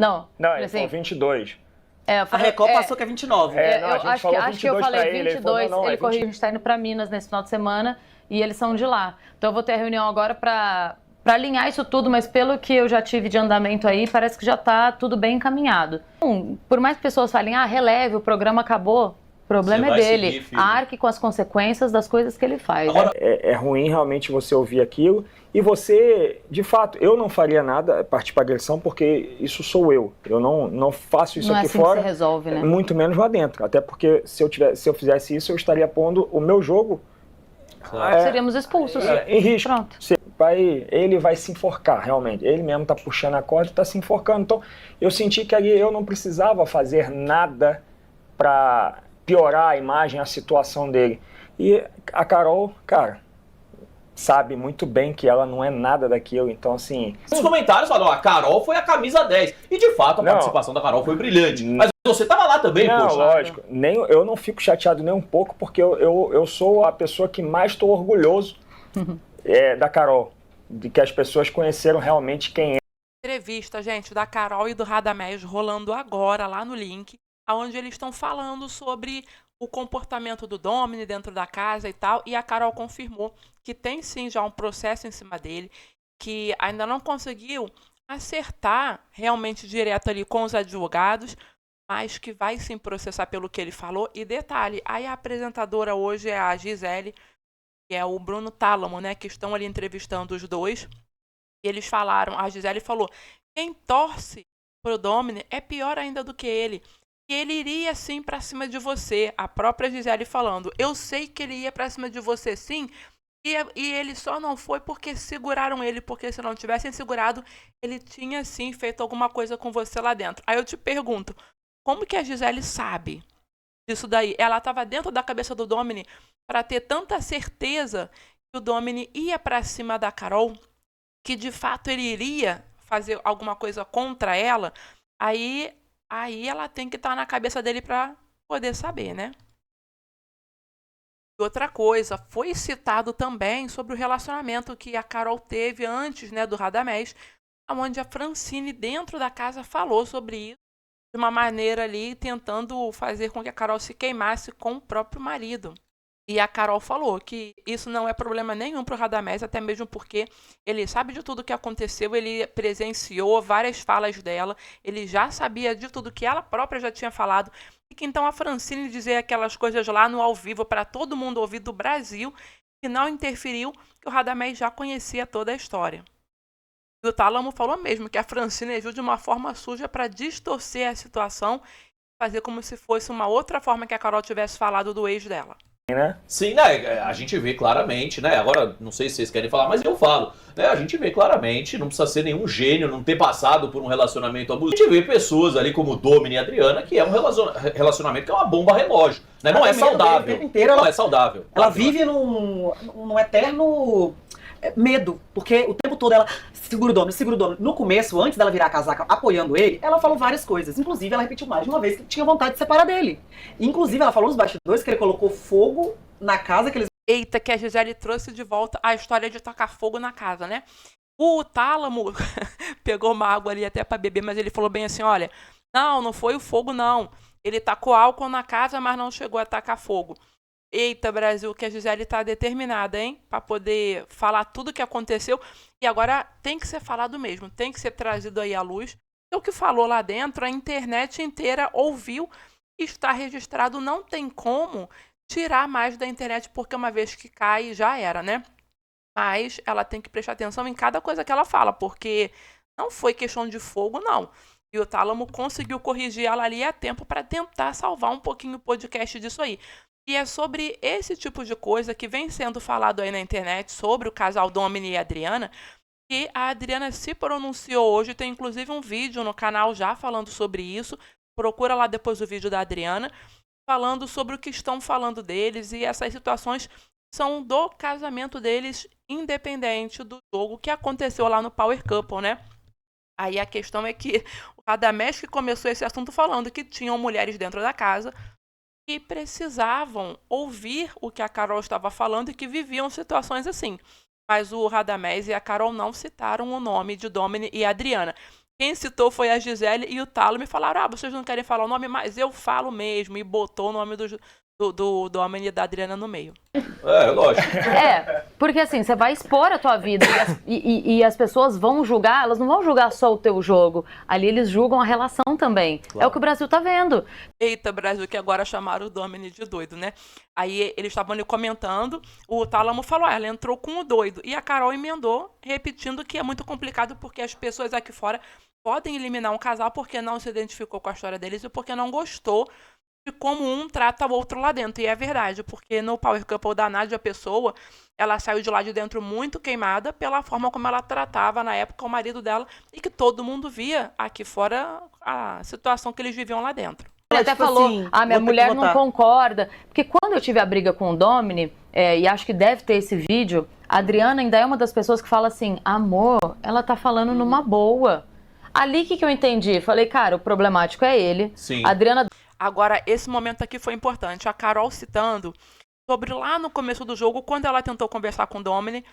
Não, Não, ele assim, falou 22. A Record passou que é 29. Não, a gente falou 22 acho que eu falei pra ele. 22, Ele falou, ele corrigiu, a gente está indo para Minas nesse final de semana e eles são de lá. Então eu vou ter a reunião agora para alinhar isso tudo, mas pelo que eu já tive de andamento aí, parece que já está tudo bem encaminhado. Por mais que pessoas falem, releve, o programa acabou, o problema é dele. Arque com as consequências das coisas que ele faz. Agora, é ruim realmente você ouvir aquilo e você, de fato, eu não faria nada, partir para agressão, porque isso sou eu. Eu não faço isso não aqui é assim fora, que se resolve, né? Muito menos lá dentro. Até porque se eu fizesse isso, eu estaria pondo o meu jogo... Claro. Seríamos expulsos. Em risco. Pronto. Ele vai se enforcar, realmente. Ele mesmo está puxando a corda e está se enforcando. Então, eu senti que ali eu não precisava fazer nada para piorar a imagem, a situação dele. E a Carol, cara, sabe muito bem que ela não é nada daquilo. Então, assim... Os comentários falam, a Carol foi a camisa 10. E, de fato, a participação da Carol foi brilhante. Mas você estava lá também, poxa. Lógico. Eu não fico chateado nem um pouco, porque eu sou a pessoa que mais estou orgulhoso da Carol, de que as pessoas conheceram realmente quem é. Entrevista, gente, da Carol e do Radamés rolando agora lá no link, onde eles estão falando sobre o comportamento do Domini dentro da casa e tal, e a Carol confirmou que tem sim já um processo em cima dele, que ainda não conseguiu acertar realmente direto ali com os advogados, mas que vai sim processar pelo que ele falou. E detalhe, aí a apresentadora hoje é a Gisele, que é o Bruno Tálamo, né, que estão ali entrevistando os dois. E eles falaram, a Gisele falou, quem torce pro Domini é pior ainda do que ele. E ele iria sim pra cima de você. A própria Gisele falando, eu sei que ele ia pra cima de você sim, e ele só não foi porque seguraram ele, porque se não tivessem segurado, ele tinha sim feito alguma coisa com você lá dentro. Aí eu te pergunto, como que a Gisele sabe disso daí? Ela estava dentro da cabeça do Domini para ter tanta certeza que o Domini ia para cima da Carol, que de fato ele iria fazer alguma coisa contra ela. Aí ela tem que estar na cabeça dele para poder saber, né? E outra coisa, foi citado também sobre o relacionamento que a Carol teve antes, né, do Radamés, onde a Francine dentro da casa falou sobre isso, de uma maneira ali, tentando fazer com que a Carol se queimasse com o próprio marido. E a Carol falou que isso não é problema nenhum para o Radamés, até mesmo porque ele sabe de tudo que aconteceu, ele presenciou várias falas dela, ele já sabia de tudo que ela própria já tinha falado, e que então a Francine dizer aquelas coisas lá no ao vivo para todo mundo ouvir do Brasil, que não interferiu, que o Radamés já conhecia toda a história. E o Tálamo falou mesmo que a Francine agiu de uma forma suja para distorcer a situação, fazer como se fosse uma outra forma que a Carol tivesse falado do ex dela. Né? Sim, né? A gente vê claramente, né? Agora, não sei se vocês querem falar, mas eu falo. Né? A gente vê claramente, não precisa ser nenhum gênio, não ter passado por um relacionamento abusivo. A gente vê pessoas ali como Domini e Adriana, que é um relacionamento que é uma bomba relógio. Né? Não é saudável. Não é saudável. Ela vive num eterno medo, porque o tempo todo ela segura o Domini. No começo, antes dela virar a casaca apoiando ele, ela falou várias coisas. Inclusive, ela repetiu mais de uma vez que tinha vontade de separar dele. Inclusive, ela falou nos bastidores que ele colocou fogo na casa que eles... Eita, que a Gisele trouxe de volta a história de tacar fogo na casa, né? O Tálamo pegou uma água ali até pra beber, mas ele falou bem assim, olha, não foi o fogo não. Ele tacou álcool na casa, mas não chegou a tacar fogo. Eita, Brasil, que a Gisele tá determinada, hein? Pra poder falar tudo o que aconteceu. E agora tem que ser falado mesmo, tem que ser trazido aí à luz. O que falou lá dentro, a internet inteira ouviu, está registrado, não tem como tirar mais da internet, porque uma vez que cai, já era, né? Mas ela tem que prestar atenção em cada coisa que ela fala, porque não foi questão de fogo, não. E o Tálamo conseguiu corrigir ela ali a tempo para tentar salvar um pouquinho o podcast disso aí. E é sobre esse tipo de coisa que vem sendo falado aí na internet, sobre o casal Domini e Adriana, que a Adriana se pronunciou hoje, tem inclusive um vídeo no canal já falando sobre isso, procura lá depois o vídeo da Adriana, falando sobre o que estão falando deles, e essas situações são do casamento deles, independente do jogo que aconteceu lá no Power Couple, né? Aí a questão é que o Radamés que começou esse assunto falando que tinham mulheres dentro da casa que precisavam ouvir o que a Carol estava falando e que viviam situações assim. Mas o Radamés e a Carol não citaram o nome de Domini e Adriana. Quem citou foi a Gisele e o Talo. Me falaram, vocês não querem falar o nome, mas eu falo mesmo. E botou o nome do homem e da Adriana no meio. Lógico. Porque assim, você vai expor a tua vida e as pessoas vão julgar, elas não vão julgar só o teu jogo. Ali eles julgam a relação também. Claro. É o que o Brasil tá vendo. Eita, Brasil, que agora chamaram o Domini de doido, né? Aí eles estavam ali comentando, o Tálamo falou, ela entrou com o doido. E a Carol emendou, repetindo que é muito complicado porque as pessoas aqui fora podem eliminar um casal porque não se identificou com a história deles e porque não gostou de como um trata o outro lá dentro. E é verdade, porque no Power Couple da Nádia Pessoa, ela saiu de lá de dentro muito queimada pela forma como ela tratava na época o marido dela e que todo mundo via aqui fora a situação que eles viviam lá dentro. Ele até falou, assim, minha mulher não concorda. Porque quando eu tive a briga com o Domini, e acho que deve ter esse vídeo, a Adriana ainda é uma das pessoas que fala assim, amor, ela tá falando numa boa. Ali que eu entendi, falei, cara, o problemático é ele. Sim. A Adriana... Agora, esse momento aqui foi importante. A Carol citando sobre lá no começo do jogo, quando ela tentou conversar com o Domini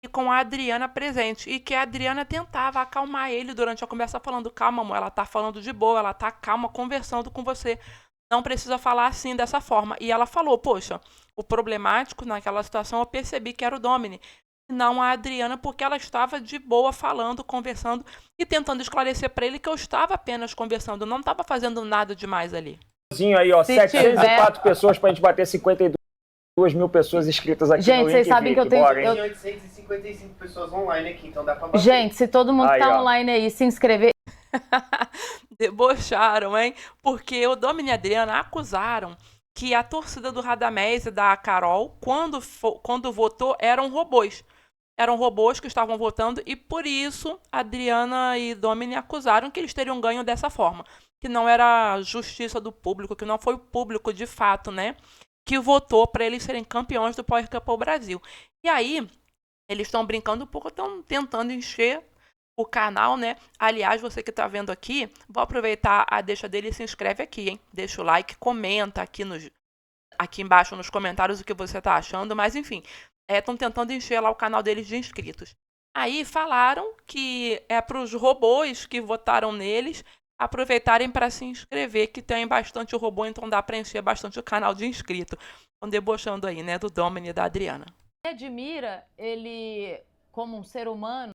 e com a Adriana presente. E que a Adriana tentava acalmar ele durante a conversa, falando, calma, amor, ela tá falando de boa, ela tá calma, conversando com você. Não precisa falar assim, dessa forma. E ela falou, poxa, o problemático naquela situação eu percebi que era o Domini, não a Adriana, porque ela estava de boa falando, conversando e tentando esclarecer para ele que eu estava apenas conversando, não estava fazendo nada demais ali. Aí, ó, 704 pessoas pra gente bater 52 mil pessoas inscritas aqui. Gente, no vocês sabem que eu tenho... Tem 855 pessoas online aqui, então dá pra bater. Gente, se todo mundo aí, tá ó. online aí, se inscrever... Debocharam, hein? Porque o Domini e a Adriana acusaram que a torcida do Radamés e da Carol, quando votou, eram robôs. Eram robôs que estavam votando e, por isso, Adriana e Domini acusaram que eles teriam ganho dessa forma. Que não era justiça do público, que não foi o público, de fato, né? Que votou para eles serem campeões do Power Couple Brasil. E aí, eles estão brincando um pouco, estão tentando encher o canal, né? Aliás, você que está vendo aqui, vou aproveitar a deixa dele e se inscreve aqui, hein? Deixa o like, comenta aqui embaixo nos comentários o que você está achando, mas enfim, estão tentando encher lá o canal deles de inscritos. Aí falaram que é para os robôs que votaram neles aproveitarem para se inscrever, que tem bastante robô, então dá para encher bastante o canal de inscrito. Estão debochando aí, né, do Domini e da Adriana. Admira ele como um ser humano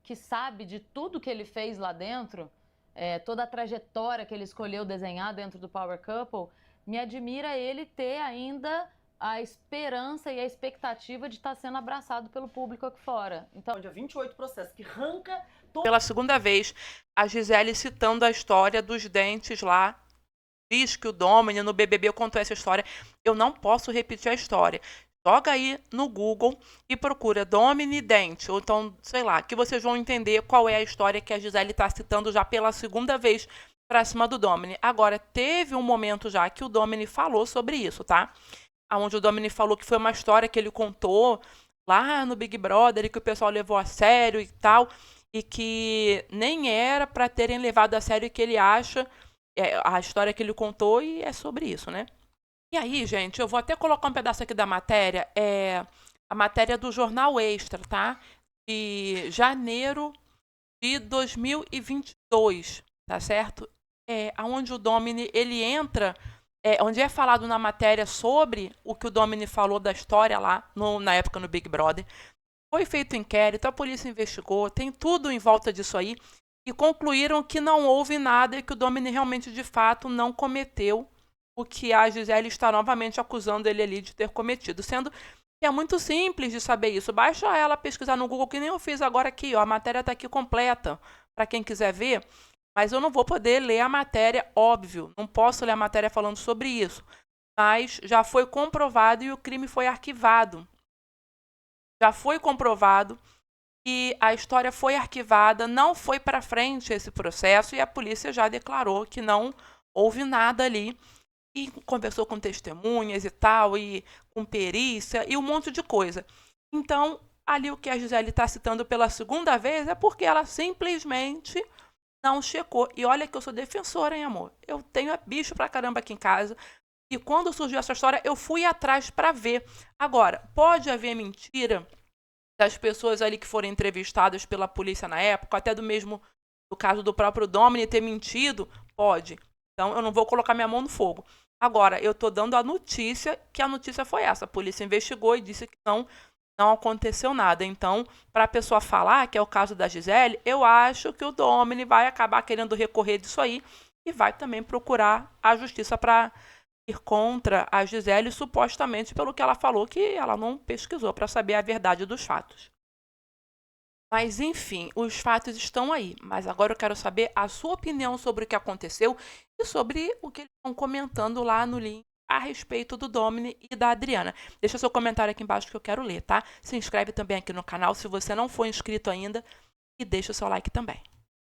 que sabe de tudo que ele fez lá dentro, toda a trajetória que ele escolheu desenhar dentro do Power Couple, me admira ele ter ainda a esperança e a expectativa de estar sendo abraçado pelo público aqui fora. Então, dia 28 processos que arranca... Pela segunda vez, a Gisele citando a história dos dentes lá, diz que o Domini no BBB contou essa história. Eu não posso repetir a história. Joga aí no Google e procura Domini Dente, ou então, sei lá, que vocês vão entender qual é a história que a Gisele está citando já pela segunda vez para cima do Domini. Agora, teve um momento já que o Domini falou sobre isso, tá? Onde o Domini falou que foi uma história que ele contou lá no Big Brother e que o pessoal levou a sério e tal, e que nem era para terem levado a sério, que ele acha a história que ele contou, e é sobre isso, né? E aí, gente, eu vou até colocar um pedaço aqui da matéria, a matéria do Jornal Extra, tá? De janeiro de 2022, tá certo? Onde o Domini, ele entra, onde é falado na matéria sobre o que o Domini falou da história lá, na época no Big Brother. Foi feito inquérito, a polícia investigou, tem tudo em volta disso aí, e concluíram que não houve nada e que o Domini realmente, de fato, não cometeu o que a Gisele está novamente acusando ele ali de ter cometido, sendo que é muito simples de saber isso. Basta ela pesquisar no Google, que nem eu fiz agora aqui, ó, a matéria está aqui completa, para quem quiser ver, mas eu não vou poder ler a matéria, óbvio, não posso ler a matéria falando sobre isso, mas já foi comprovado e o crime foi arquivado. Já foi comprovado que a história foi arquivada, não foi para frente esse processo, e a polícia já declarou que não houve nada ali, e conversou com testemunhas e tal, e com perícia, e um monte de coisa. Então, ali o que a Gisele está citando pela segunda vez é porque ela simplesmente não checou. E olha que eu sou defensora, hein, amor? Eu tenho bicho pra caramba aqui em casa, e quando surgiu essa história, eu fui atrás para ver. Agora, pode haver mentira das pessoas ali que foram entrevistadas pela polícia na época, até do mesmo No caso do próprio Domini ter mentido, pode. Então, eu não vou colocar minha mão no fogo. Agora, eu tô dando a notícia, que a notícia foi essa. A polícia investigou e disse que não aconteceu nada. Então, para a pessoa falar, que é o caso da Gisele, eu acho que o Domini vai acabar querendo recorrer disso aí e vai também procurar a justiça para ir contra a Gisele, supostamente pelo que ela falou, que ela não pesquisou para saber a verdade dos fatos. Mas, enfim, os fatos estão aí. Mas agora eu quero saber a sua opinião sobre o que aconteceu e sobre o que eles estão comentando lá no link a respeito do Domini e da Adriana. Deixa seu comentário aqui embaixo que eu quero ler, tá? Se inscreve também aqui no canal se você não for inscrito ainda e deixa o seu like também.